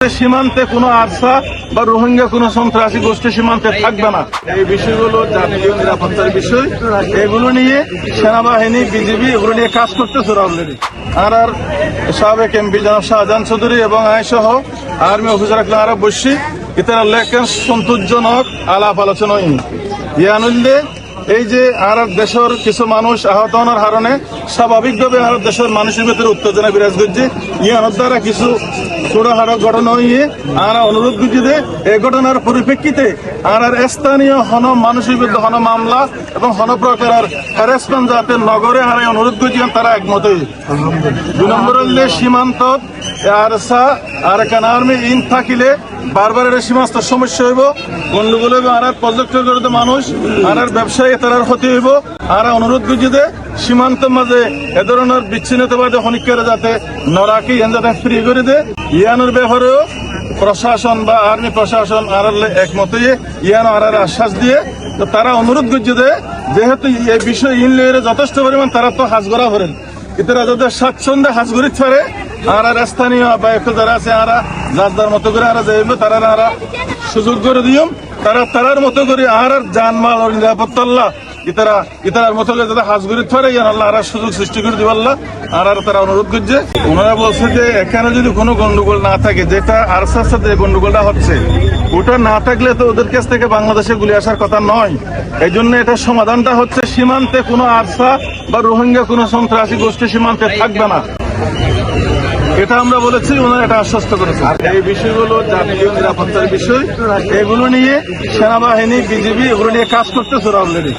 সীমান্তে কোনো আরসা বা রোহিঙ্গা কোনো সন্ত্রাসী গোষ্ঠী সীমান্তে থাকবে না। এই বিষয়গুলো জাতীয় নিরাপত্তার বিষয়, এগুলো নিয়ে সেনাবাহিনী বিজিবি এগুলো নিয়ে কাজ করতেছে অলরেডি। আর সাবেক এমপি জনাব শাহজাহান চৌধুরী এবং আইসহ আর্মি অফিসার আরো বসছি ইতারা লেখেন সন্তোষজনক আলাপ আলোচনা ইয়ানুল্লে এই যে আর দেশের কিছু মানুষ আহত হওয়ার কারণে স্বাভাবিকভাবে আর দেশের মানুষের ভিতরে উত্তেজনা বিরাজ করছে। ইয়ানোর দ্বারা কিছু ছোটখাটো ঘটনা হয়ে আর অনুরোধ করছি যে এই ঘটনার পরিপ্রেক্ষিতে আর স্থানীয় হন মানুষের বিরুদ্ধে হন মামলা এবং হন প্রকার হ্যারাসমেন্ট যাতে নগরে আর অনুরোধ করছি তারা একমত হয়ে। 2 নম্বর হলে সীমান্ত আরসা আর কানার্মি ইন থাকিলে বারবার এর সীমান্ত সমস্যা হইব, গন্ডগোল হইব, আর প্রজেক্টের জড়িত মানুষ আর ব্যবসায়ী তারার ক্ষতি হইব। আর অনুরোধ করছি যে সীমান্তের মাঝে এ ধরনের বিচ্ছিন্নতাবাদী হনিকারা যাতে নরাকি যাতে ফ্রি করে দেয়। ইয়ানোর ব্যাপারেও প্রশাসন বা আর্মি প্রশাসন আর একমত হয়ে ইয়ানো আর আশ্বাস দিয়ে তো তারা অনুরোধ করছে যে যেহেতু এই বিষয় ইনলের যথেষ্ট পরিমাণ তারা তো হাজ করা করেন ইতারা যাদের স্বাচ্ছন্দ্যে হাজ করিতে পারে আর স্থানীয় বা একটু যারা আছে আর যার মতো করে আর যাইবে তারা আর সুযোগ করে দিও তারার মতো করে আর জানমাল আর নিরাপত্তা ইতারার মতো করে যাতে হাজ করিতে পারে আল্লাহ আর সুযোগ সৃষ্টি করে দিব আল্লাহ। আর তারা অনুরোধ করছে, ওনারা বলছে যে এখানে যদি কোনো গন্ডগোল না থাকে, যেটা আরসার সাথে গন্ডগোলটা হচ্ছে ওটা না থাকলে তো ওদের কাছ থেকে বাংলাদেশে গুলি আসার কথা নয়। এই জন্য এটা সমাধানটা হচ্ছে সীমান্তে কোনো আরসা বা রোহিঙ্গা কোনো সন্ত্রাসী গোষ্ঠী সীমান্তে থাকবে না, এটা আমরা বলেছি, ওনারা এটা আশ্বস্ত করেছে। এই বিষয়গুলো জাতীয় নিরাপত্তার বিষয়, এগুলো নিয়ে সেনাবাহিনী বিজিবি এগুলো নিয়ে কাজ করতেছে অলরেডি।